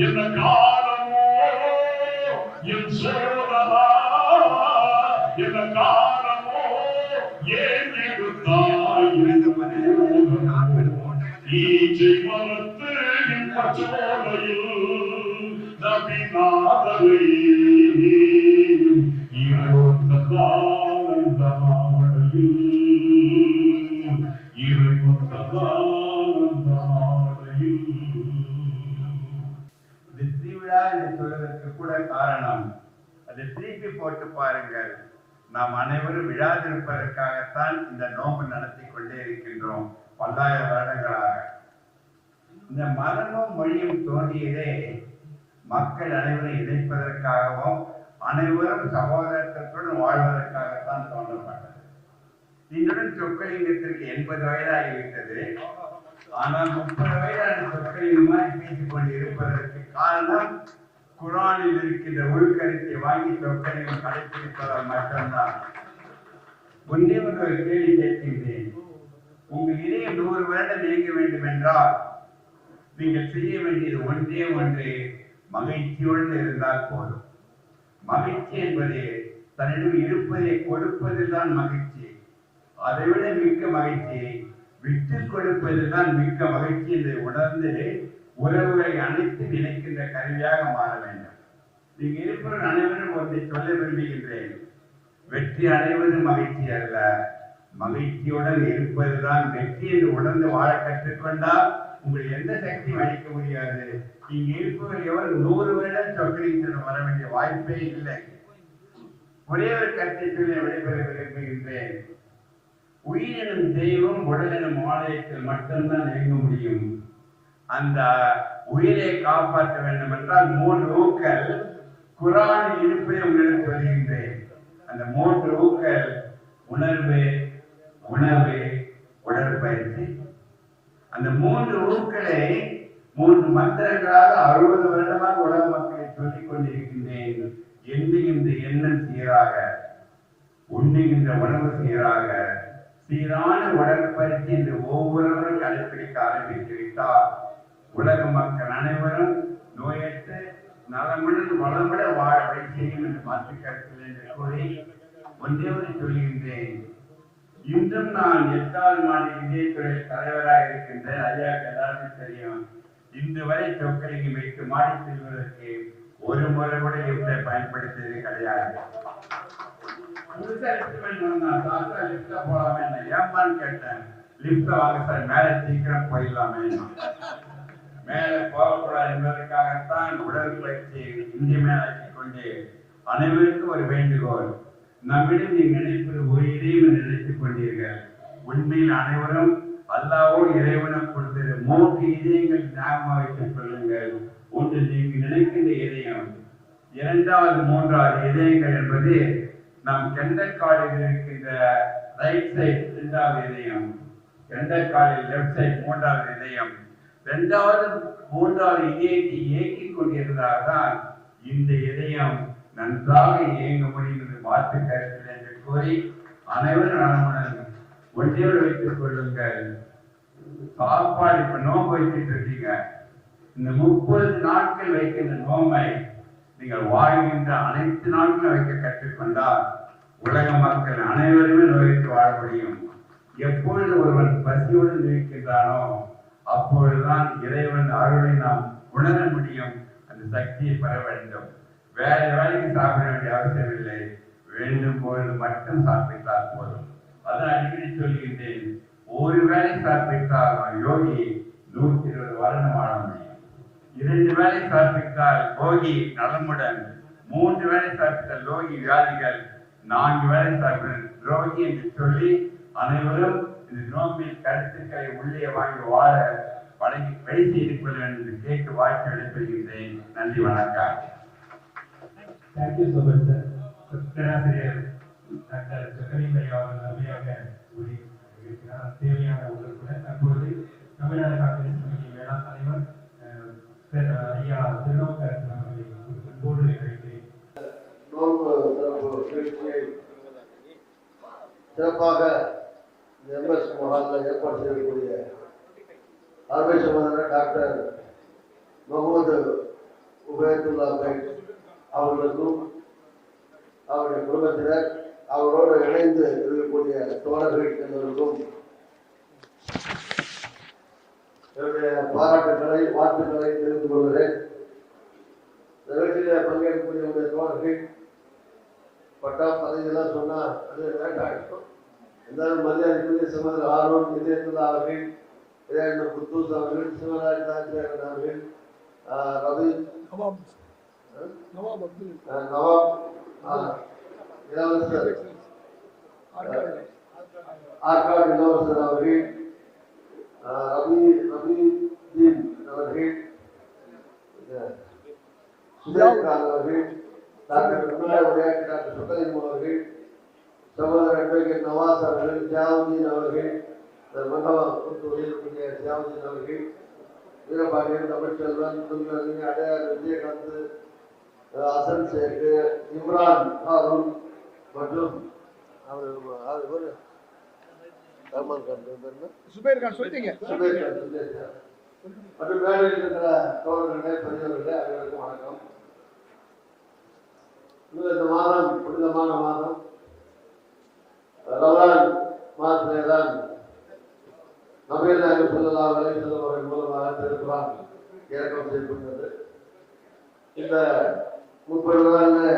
என்ன காலமோ என் சோதரா, என்ன காலமோ ஏன் எடுத்தாய் ஈச்சை மரத்து இன்பச்சோலையில் நபிநாதரை இறைவந்ததால் இந்த நாளையில் இறைவந்ததால் இந்த நாளையில். இது திருவிழா என்று சொல்வதற்கு கூட காரணம், அதை திருப்பி போட்டு பாருங்கள். நாம் அனைவரும் விழாதிருப்பதற்காகத்தான் இந்த நோன்பு நடத்தி கொண்டே இருக்கின்றோம் பல்லாயிரம் வருடங்களாக. இந்த மதமும் மொழியும் தோன்றியதே மக்கள் அனைவரும் இணைப்பதற்காகவும் அனைவரும் சகோதரத்துடன் வாழ்வதற்காகத்தான் தோன்றப்பட்டது. இன்றுடன் சொற்கலிங்கத்திற்கு 80 வயதாகிவிட்டது. ஆனால் 30 வயதான சொற்கலிங்கமாய் பேசிக் கொண்டு இருப்பதற்கு காரணம் குரானில் இருக்கின்ற உள்கருத்தை வாங்கி சொற்கலிங்கம் கடைபிடிப்பதால் மட்டும்தான். ஒன்றே ஒரு கேள்வி கேட்கின்றேன். உங்கள் இதயம் 100 வருடம் இயங்க வேண்டும் என்றால் நீங்கள் செய்ய வேண்டியது ஒன்றே ஒன்று, மகிழ்ச்சியுடன் இருந்தால் போதும். மகிழ்ச்சி என்பது தன்னிடம் இருப்பதை கொடுப்பதுதான் மகிழ்ச்சி. அதைவிட மிக்க மகிழ்ச்சி விட்டு கொடுப்பதுதான் மிக்க மகிழ்ச்சி என்று உணர்ந்து உறவுகளை அனைத்து நினைக்கின்ற கருவியாக மாற வேண்டும். நீங்க இருப்பவர் அனைவரும் ஒன்றை சொல்ல விரும்புகின்றேன். வெற்றி அடைவது மகிழ்ச்சி அல்ல, மகிழ்ச்சியுடன் இருப்பதுதான் வெற்றி என்று உணர்ந்து வாழ கற்றுக்கொண்டால் உங்களை எந்த சக்தியும் அளிக்க முடியாது. இங்க இருப்பவர் எவர் 100 வருடம் சொற்களில் வர வேண்டிய வாய்ப்பே இல்லை. ஒரே ஒரு கருத்தை சொல்லி விடைபெற விரும்புகின்றேன். உயிர் எனும் தெய்வம் உடல் எனும் ஆலயத்தில் மட்டும்தான் இயங்க முடியும். அந்த உயிரை காப்பாற்ற வேண்டும் என்றால் 3 ஊக்கள் குரானில் இருப்பதை உங்களுக்கு சொல்கின்றேன். அந்த 3 ஊக்கள் உணர்வு, உணவு, உடற்பயிற்சி. அந்த 3 ஊக்களை 3 மந்திரங்களாக 60 வருடமாக உலக மக்களை சொல்லிக் கொண்டிருக்கின்றேன். எண்ணுகின்ற எண்ணம் சீராக, உண்ணுகின்ற உணவு சீராக, சீரான உடற்பயிற்சி என்று ஒவ்வொருவரும் கடைபிடிக்க ஆரம்பித்து விட்டால் உலக மக்கள் அனைவரும் நோயற்று நலமுடன் வளமுடன் வாழ செய்யும் என்று மாற்று கருத்தில் என்று கூறி ஒன்றே சொல்கின்றேன். இன்றும் நான் 8வது மாநில இதயத்துறை தலைவராக இருக்கின்றேன். ஐயாவுக்கு எல்லாருமே தெரியும். இன்று வரை சொற்கலிங்கம் வைத்து மாடி செல்வதற்கு ஒரு முறை கூட லிப்டை பயன்படுத்தியது கிடையாது. போலாமே ஏமான்னு கேட்டேன். லிப்ட வாங்க சார், மேல சீக்கிரம் போயிடலாமே. மேல போகக்கூடாது என்பதற்காகத்தான் உடற்பயிற்சி இந்தியமையாக்கிக் கொண்டு அனைவருக்கும் ஒரு வேண்டுகோள். நம்மிடம் நீ நினைப்பது ஒரு இறைவன் நினைத்துக் கொண்டீர்கள். உண்மையில் அனைவரும் அல்லாஹ்வோ இறைவனும் கொடுத்தது 3 இதயங்கள் ஞாபகம் வைத்துக் கொள்ளுங்கள். ஒன்று நீங்க நினைக்கின்ற இதயம், 2வது 3வது இதயங்கள் என்பது நம் கெண்டக்காலில் இருக்கின்ற ரைட் சைட் 2வது இதயம், கெண்டக்காலில் லெப்ட் சைட் 3வது இதயம். 2வது 3வது இதயத்தை இயக்கிக் கொண்டிருந்தால்தான் இந்த இதயம் நன்றாக இயங்க முடியும் என்று மாற்று கருத்தில் என்று கூறி அனைவரும் நலமுடன் ஒன்றையோடு வைத்துக் கொள்ளுங்கள். சாப்பாடு இப்ப நோன்பு வைத்துட்டு இருக்கீங்க. இந்த 30 நாட்கள் வைக்கின்ற நோம்பை நீங்கள் வாழ்கின்ற அனைத்து நாட்களும் வைக்க கற்றுக்கொண்டால் உலக மக்கள் அனைவருமே நோய்க்கு வாழ முடியும். எப்பொழுது ஒருவன் பசியுடன் இருக்கின்றானோ அப்பொழுதுதான் இறைவன் அருளை நாம் உணர முடியும். அந்த சக்தியை பெற வேண்டும். வேற வேலைக்கு சாப்பிட வேண்டிய அவசியம் இல்லை. வேண்டும் பொழுது மட்டும் சாப்பிட்டால் போதும். அதான் அடிக்கடி சொல்கின்றேன். ஒரு வேலை சாப்பிட்டால் யோகி 120 வருடம் வாழ முடியும். 2 வேலை சாப்பிட்டால் யோகி நலமுடன், 3 வேலை சாப்பிட்டால் யோகி வியாதிகள், 4 வேலை சாப்பிட்டால் ரோகி என்று சொல்லி அனைவரும் இந்த நோம்பின் கருத்துக்களை உள்ளே வாங்கி வாழ வழங்கி வழி செய்து கொள்ள வேண்டும் என்று கேட்டு வாய்ப்பு அளிப்பெறுகின்றேன். நன்றி, வணக்கம். Thank you so much sir. பேராசிரியர் டாக்டர் சொக்கலிங்கம் ஐயா அவர்கள் அருமையாக கூறி இருக்கிறார். தேவையான உங்களுடன் தற்போது தமிழ்நாடு காங்கிரஸ் கமிட்டி வேளாண் தலைவர் ஐயா திருநோக்கரசன் அவர்களை அன்போடு அழைக்கிறேன். சிறப்பாக எம்எஸ் மஹாலில் ஏற்பாடு செய்யக்கூடிய அருமை சகோதரர் டாக்டர் முகமது உபயத்துல்லா பேக் அவர்களுக்கும் அவருடைய குடும்பத்தினர் அவரோடு இணைந்து இருக்கக்கூடிய தோழர்கள் எல்லோருக்கும் என்னுடைய பாராட்டுகளை வாழ்த்துக்களை தெரிந்து கொள்கிறேன். நிகழ்ச்சியில பங்கேற்கக்கூடிய தோழர்கள் பட்டா பதவியெல்லாம் சொன்னா அது வேண்டாம். இருந்தாலும் மரியாதைக்குரிய சகோதரர் ஆரோன் இதயத்துல்லா அவர்கள், இதய குத்தூஸ் அவர்கள், சிவராஜ் தாஜ் அவர்கள், ரவி நவாப் இளவரசர் ஆற்காடு இளவரசர் அவர்கள், ரபீதீன் அவர்கள், சுதேஷ்கான் அவர்கள், டாக்டர் முன்னாள் உரையாற்றி டாக்டர் சுக்கலிங்கம் அவர்கள், சகோதரர் அட்வொகேட் நவாஸ் அவர்கள், ஜியாவுதீன் அவர்கள், மண்டபம் கொடுத்து வெளியிடக்கூடிய ஜியாவுதீன் அவர்கள், வீரபாண்டியன், தமிழ்ச்செல்வன், புதுமணி, அடையார், விஜயகாந்த், அசன் சேக்கு, இம்ரான் ஹாரூன் மற்றும் சுபேர் கான் சொல்லிட்டீங்க. மற்றும் வேலையில் இருக்கிற தோழர்களே, பெரியவர்களே, அனைவருக்கும் வணக்கம். இந்த மாதம் புனிதமான மாதம் ரமலான் மாதத்திலே தான் நபிகள் நாயகம் ஸல்லல்லாஹு அலைஹி வஸல்லம் அவர்கள் மூலமாக திருக்குர்ஆன் இறக்கம் செய்யப்பட்டது. இந்த 30 நாள்ல